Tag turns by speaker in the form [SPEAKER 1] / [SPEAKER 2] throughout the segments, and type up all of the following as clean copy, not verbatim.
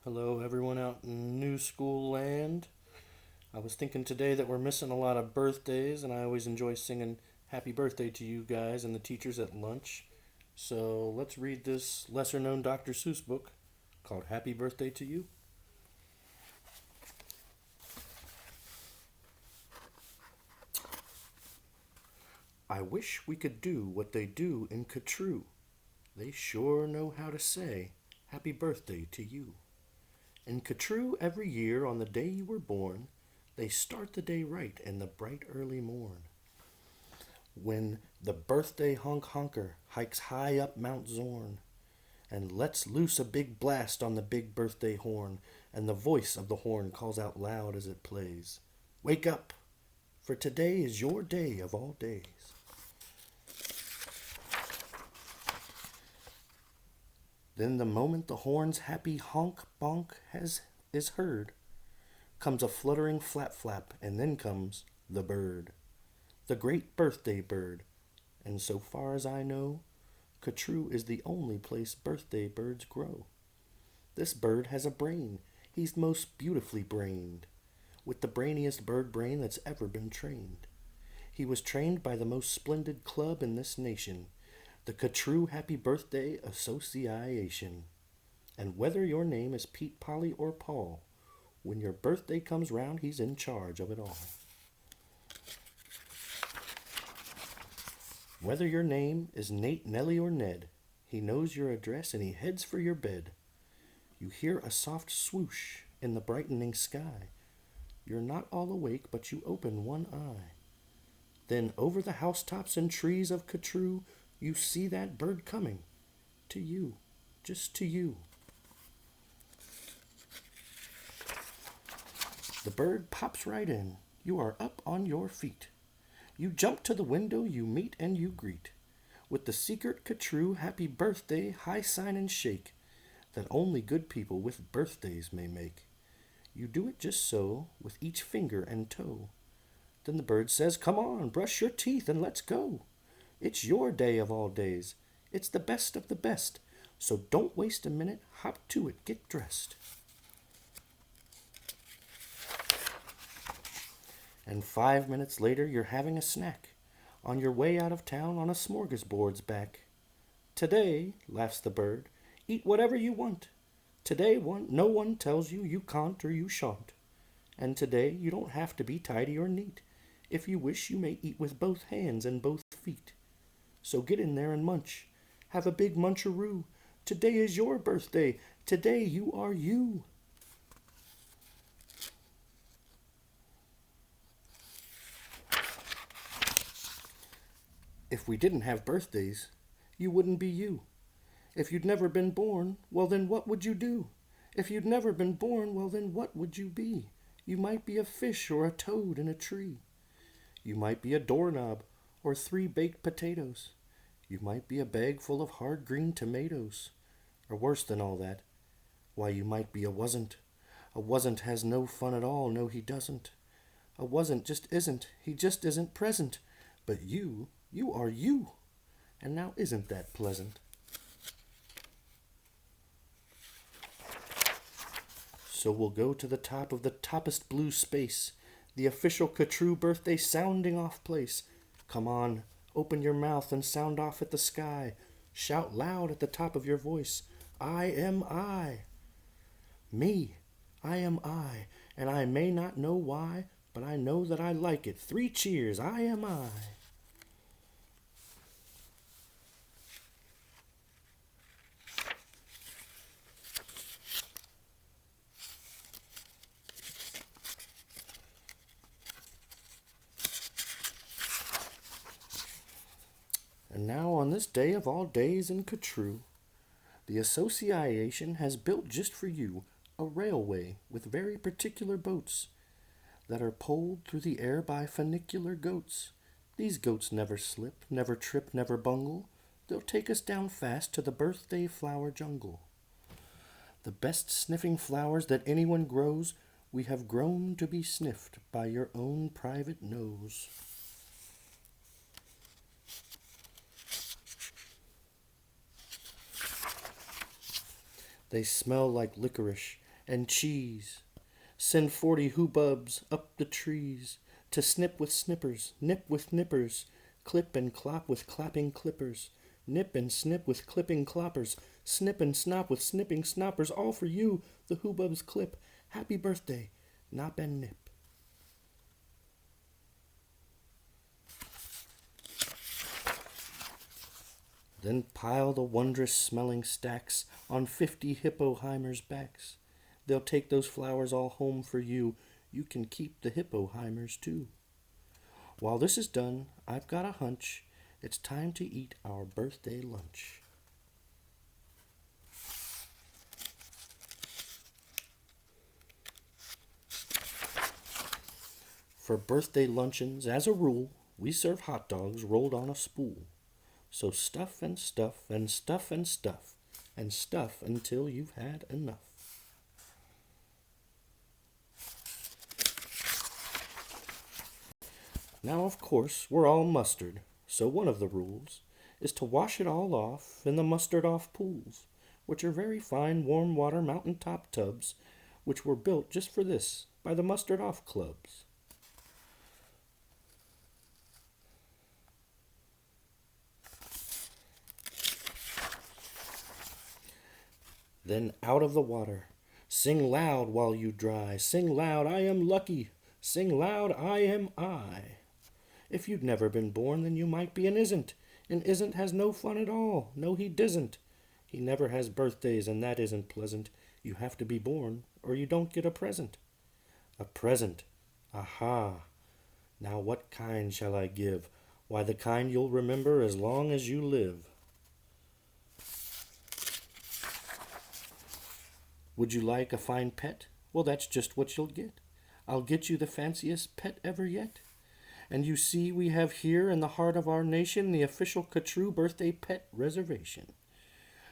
[SPEAKER 1] Hello, everyone out in New School Land. I was thinking today that we're missing a lot of birthdays, and I always enjoy singing happy birthday to you guys and the teachers at lunch. So let's read this lesser known Dr. Seuss book called Happy Birthday to You. I wish we could do what they do in Catrue. They sure know how to say happy birthday to you. In Catrue, every year on the day you were born, they start the day right in the bright early morn. When the birthday honker hikes high up Mount Zorn and lets loose a big blast on the big birthday horn, and the voice of the horn calls out loud as it plays, "Wake up, for today is your day of all days." Then the moment the horn's happy honk bonk is heard, comes a fluttering flap flap, and then comes the bird, the great birthday bird. And so far as I know, Catrue is the only place birthday birds grow. This bird has a brain. He's most beautifully brained, with the brainiest bird brain that's ever been trained. He was trained by the most splendid club in this nation, the Catrue Happy Birthday Association. And whether your name is Pete, Polly, or Paul, when your birthday comes round, he's in charge of it all. Whether your name is Nate, Nellie, or Ned, he knows your address and he heads for your bed. You hear a soft swoosh in the brightening sky. You're not all awake, but you open one eye. Then over the housetops and trees of Catrue, you see that bird coming. To you. Just to you. The bird pops right in. You are up on your feet. You jump to the window, you meet and you greet, with the secret Catrue happy birthday high sign and shake that only good people with birthdays may make. You do it just so, with each finger and toe. Then the bird says, "Come on, brush your teeth and let's go. It's your day of all days. It's the best of the best. So don't waste a minute, hop to it, get dressed." And 5 minutes later, you're having a snack on your way out of town on a smorgasbord's back. "Today," laughs the bird, "eat whatever you want. Today no one tells you can't or you shan't. And today you don't have to be tidy or neat. If you wish, you may eat with both hands and both feet. So get in there and munch. Have a big muncharoo. Today is your birthday. Today you are you." If we didn't have birthdays, you wouldn't be you. If you'd never been born, well then what would you do? If you'd never been born, well then what would you be? You might be a fish or a toad in a tree. You might be a doorknob or 3 baked potatoes. You might be a bag full of hard green tomatoes. Or worse than all that, why you might be a wasn't. A wasn't has no fun at all, no he doesn't. A wasn't just isn't, he just isn't present. But you are you. And now isn't that pleasant? So we'll go to the top of the toppest blue space, the official Catrue birthday sounding off place. Come on, open your mouth and sound off at the sky. Shout loud at the top of your voice, "I am I." Me, I am I, and I may not know why, but I know that I like it. 3 cheers, I am I. And now on this day of all days in Catrue, the association has built just for you a railway with very particular boats that are poled through the air by funicular goats. These goats never slip, never trip, never bungle. They'll take us down fast to the birthday flower jungle. The best sniffing flowers that anyone grows, we have grown to be sniffed by your own private nose. They smell like licorice and cheese. Send 40 hoobubs up the trees to snip with snippers, nip with nippers, clip and clop with clapping clippers, nip and snip with clipping cloppers, snip and snop with snipping snoppers, all for you, the hoobubs clip. Happy birthday, Nop and Nip. Then pile the wondrous smelling stacks on 50 hippoheimers' backs. They'll take those flowers all home for you. You can keep the hippoheimers too. While this is done, I've got a hunch. It's time to eat our birthday lunch. For birthday luncheons, as a rule, we serve hot dogs rolled on a spool. So stuff and stuff and stuff and stuff and stuff until you've had enough. Now, of course, we're all mustard, so one of the rules is to wash it all off in the mustard-off pools, which are very fine warm water mountain-top tubs, which were built just for this by the mustard-off clubs. Then out of the water, sing loud while you dry, sing loud, I am lucky, sing loud, I am I. If you'd never been born, then you might be an isn't, and isn't has no fun at all, no he doesn't. He never has birthdays, and that isn't pleasant. You have to be born, or you don't get a present. A present, aha! Now what kind shall I give? Why, the kind you'll remember as long as you live. Would you like a fine pet? Well, that's just what you'll get. I'll get you the fanciest pet ever yet. And you see, we have here in the heart of our nation the official Catrue Birthday Pet Reservation.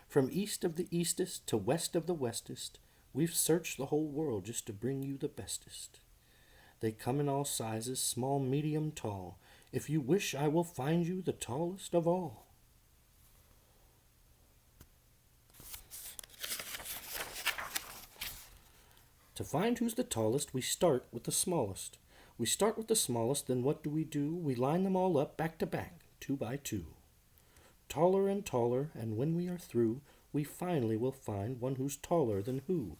[SPEAKER 1] From east of the eastest to west of the westest, we've searched the whole world just to bring you the bestest. They come in all sizes, small, medium, tall. If you wish, I will find you the tallest of all. To find who's the tallest, we start with the smallest. We start with the smallest, then what do? We line them all up back to back, 2 by 2. Taller and taller, and when we are through, we finally will find one who's taller than who.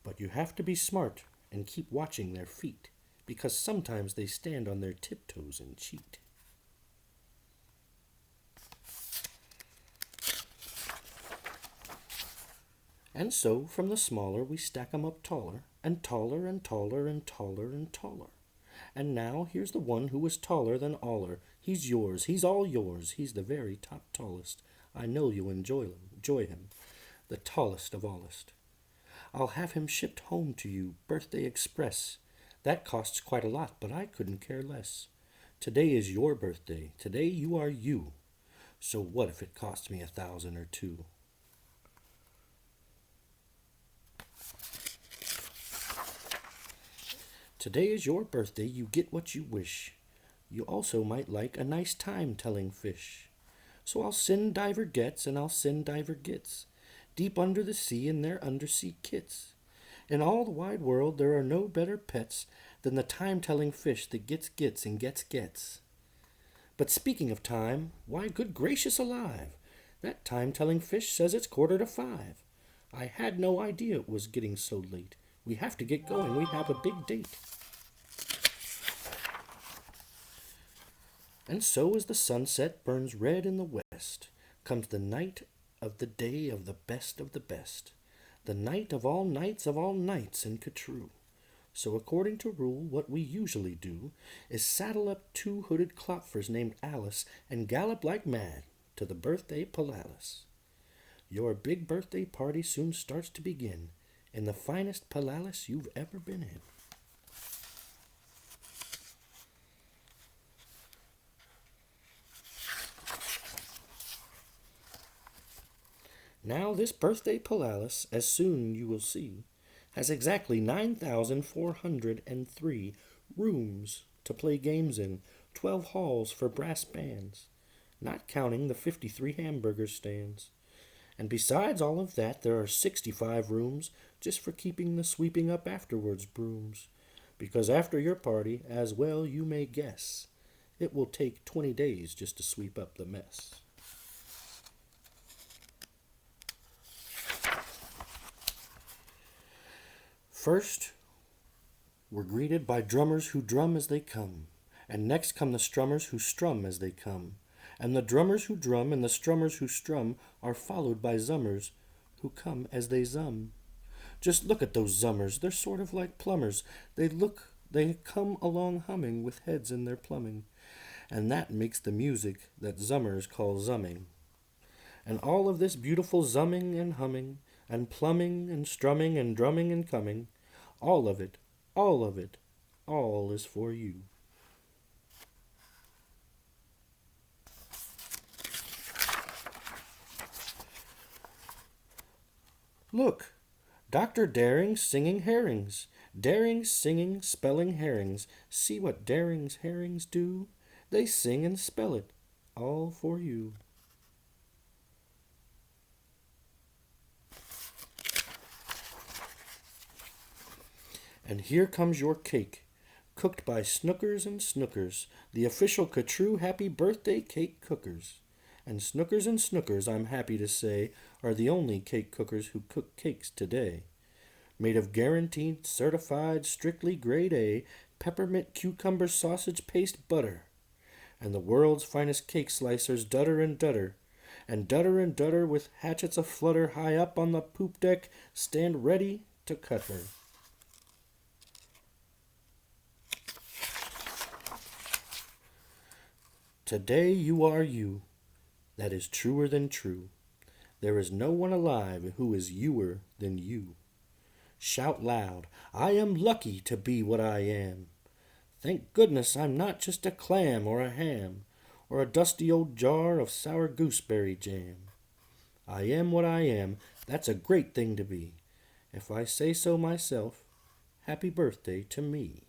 [SPEAKER 1] But you have to be smart and keep watching their feet, because sometimes they stand on their tiptoes and cheat. And so, from the smaller, we stack 'em up taller, and taller, and taller, and taller, and taller. And now, here's the one who is taller than aller. He's yours, he's all yours, he's the very top tallest. I know you'll enjoy him, the tallest of allest. I'll have him shipped home to you, birthday express. That costs quite a lot, but I couldn't care less. Today is your birthday, today you are you. So what if it costs me 1,000 or 2? Today is your birthday, you get what you wish. You also might like a nice time telling fish. So I'll send diver gets and I'll send diver gets, deep under the sea in their undersea kits. In all the wide world there are no better pets than the time-telling fish that gets and gets. But speaking of time, why, good gracious alive, that time-telling fish says it's 4:45. I had no idea it was getting so late. We have to get going. We have a big date. And so as the sunset burns red in the west, comes the night of the day of the best, the night of all nights in Catrue. So according to rule, what we usually do is saddle up 2 hooded klopfers named Alice and gallop like mad to the birthday palalis. Your big birthday party soon starts to begin in the finest palalis you've ever been in. Now this birthday palalis, as soon you will see, has exactly 9,403 rooms to play games in, 12 halls for brass bands, not counting the 53 hamburger stands. And besides all of that, there are 65 rooms just for keeping the sweeping up afterwards brooms. Because after your party, as well you may guess, it will take 20 days just to sweep up the mess. First, we're greeted by drummers who drum as they come, and next come the strummers who strum as they come. And the drummers who drum and the strummers who strum are followed by zummers who come as they zum. Just look at those zummers, they're sort of like plumbers. They come along humming with heads in their plumbing. And that makes the music that zummers call zumming. And all of this beautiful zumming and humming, and plumbing and strumming and drumming and coming, all of it, all of it, all is for you. Look, Dr. Daring's singing herrings. Daring's singing, spelling herrings. See what Daring's herrings do? They sing and spell it, all for you. And here comes your cake, cooked by Snookers and Snookers, the official Catrue Happy Birthday Cake Cookers. And Snookers, I'm happy to say, are the only cake cookers who cook cakes today. Made of guaranteed, certified, strictly grade A, peppermint cucumber sausage paste butter. And the world's finest cake slicers, Dutter and Dutter. And Dutter with hatchets aflutter high up on the poop deck, stand ready to cut her. Today you are you. That is truer than true. There is no one alive who is youer than you. Shout loud, I am lucky to be what I am. Thank goodness I'm not just a clam or a ham, or a dusty old jar of sour gooseberry jam. I am what I am, that's a great thing to be. If I say so myself, happy birthday to me.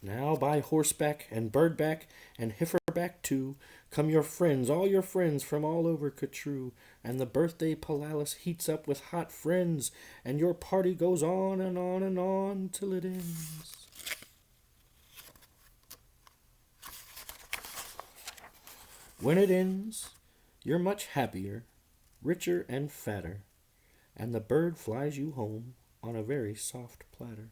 [SPEAKER 1] Now by horseback and birdback and heiferback too, come your friends, all your friends from all over Catrue, and the birthday palalis heats up with hot friends, and your party goes on and on and on till it ends. When it ends, you're much happier, richer and fatter, and the bird flies you home on a very soft platter.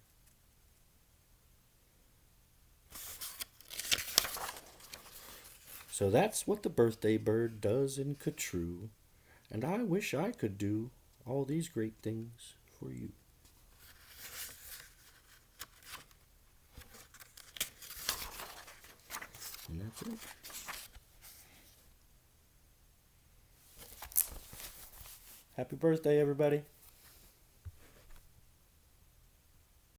[SPEAKER 1] So that's what the birthday bird does in Catrue, and I wish I could do all these great things for you. And that's it. Happy birthday, everybody.